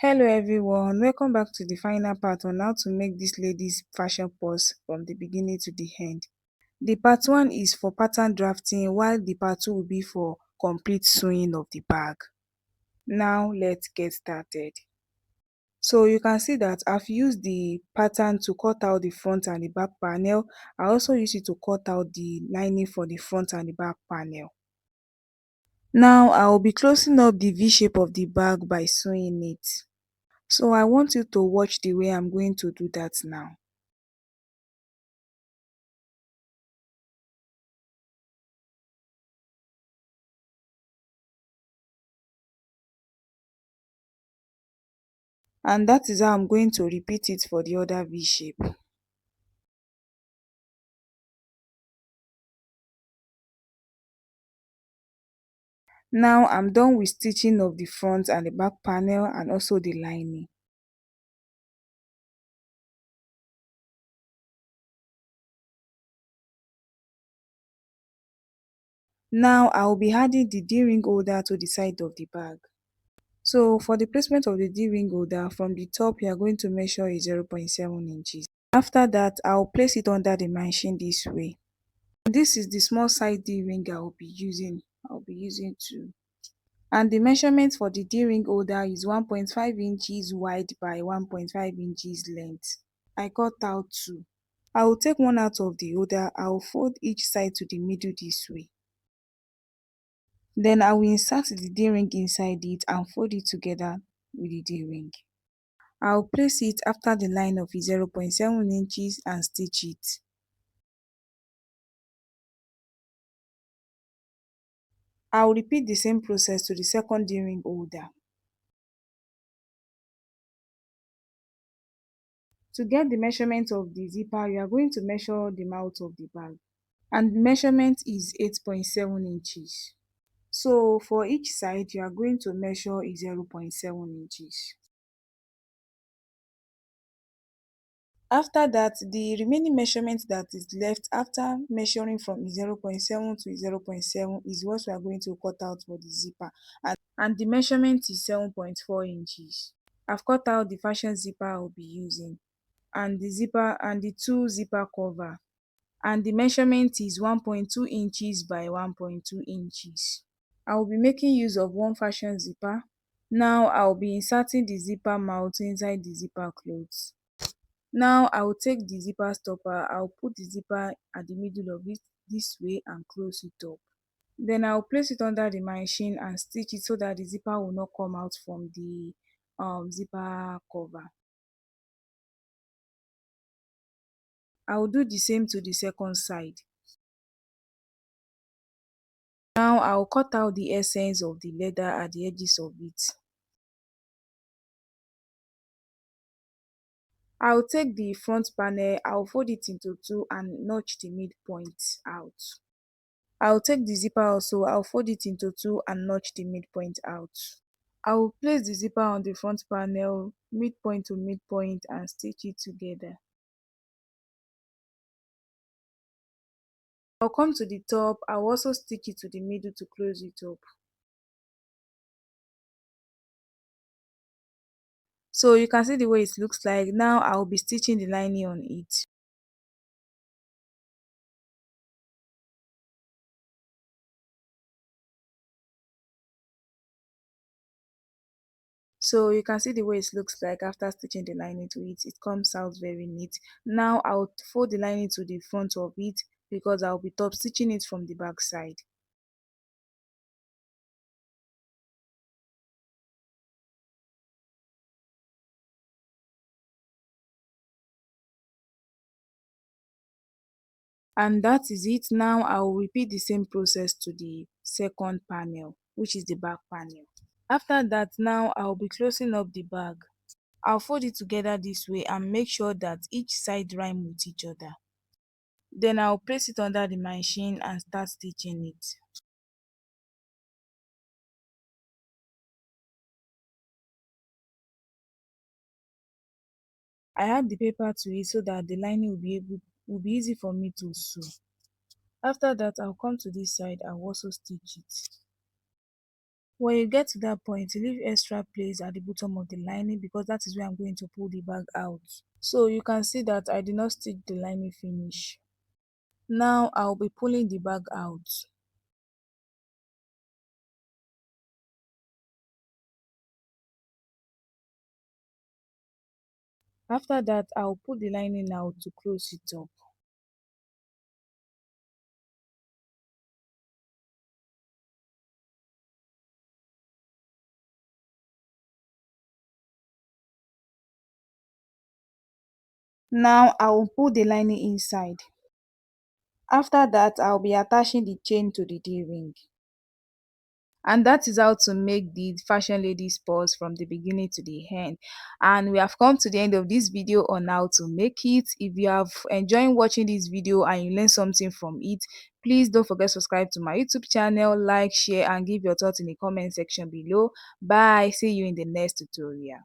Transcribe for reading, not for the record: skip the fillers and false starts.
Hello everyone, welcome back to the final part on how to make this ladies fashion purse from the beginning to the end. The part 1 is for pattern drafting while the part 2 will be for complete sewing of the bag. Now let's get started. So you can see that I've used the pattern to cut out the front and the back panel. I also use it to cut out the lining for the front and the back panel. Now I will be closing up the V shape of the bag by sewing it. So I want you to watch the way I'm going to do that now. And that is how I'm going to repeat it for the other V shape. Now I'm done with stitching of the front and the back panel and also the lining. Now I will be adding the D-ring holder to the side of the bag. So for the placement of the D-ring holder, from the top you are going to measure a 0.7 inches. After that, I'll place it under the machine this way. This is the small size D-ring I'll be using to. And the measurement for the D-ring holder is 1.5 inches wide by 1.5 inches length. I cut out 2. I will take one out of the holder. I will fold each side to the middle this way. Then I will insert the D-ring inside it and fold it together with the D-ring. I will place it after the line of 0.7 inches and stitch it. I will repeat the same process to the second D-ring holder. To get the measurement of the zipper, you are going to measure the mouth of the bag. And the measurement is 8.7 inches. So for each side, you are going to measure 0.7 inches. After that, the remaining measurement that is left after measuring from 0.7 to 0.7 is what we are going to cut out for the zipper. And the measurement is 7.4 inches. I've cut out the fashion zipper I will be using and the zipper and the 2 zipper cover. And the measurement is 1.2 inches by 1.2 inches. I will be making use of one fashion zipper. Now I will be inserting the zipper mouth inside the zipper clothes. Now I will take the zipper stopper. I will put the zipper at the middle of it this way and close it up. Then I will place it under the machine and stitch it so that the zipper will not come out from the zipper cover. I will do the same to the second side. Now I will cut out the essence of the leather at the edges of it. I will take the front panel, I will fold it into 2 and notch the midpoint out. I will take the zipper also, I will fold it into 2 and notch the midpoint out. I will place the zipper on the front panel, midpoint to midpoint, and stitch it together. I'll come to the top, I will also stitch it to the middle to close it up. So you can see the way it looks like. Now I will be stitching the lining on it. So you can see the way it looks like after stitching the lining to it. It comes out very neat. Now I'll fold the lining to the front of it because I'll be top stitching it from the back side. And that is it. Now I will repeat the same process to the second panel, which is the back panel. After that, now I'll be closing up the bag. I'll fold it together this way and make sure that each side rhyme with each other. Then I'll place it under the machine and start stitching it. I add the paper to it so that the lining will be easy for me to sew. After that, I'll come to this side and also stitch it. When you get to that point, leave extra place at the bottom of the lining because that is where I'm going to pull the bag out. So you can see that I did not stitch the lining finish. Now I'll be pulling the bag out. After that, I'll put the lining out to close it up. Now I'll put the lining inside. After that, I'll be attaching the chain to the D-ring. And that is how to make the fashion ladies purse from the beginning to the end. And we have come to the end of this video on how to make it. If you have enjoyed watching this video and you learned something from it, please don't forget to subscribe to my YouTube channel, like, share and give your thoughts in the comment section below. Bye, see you in the next tutorial.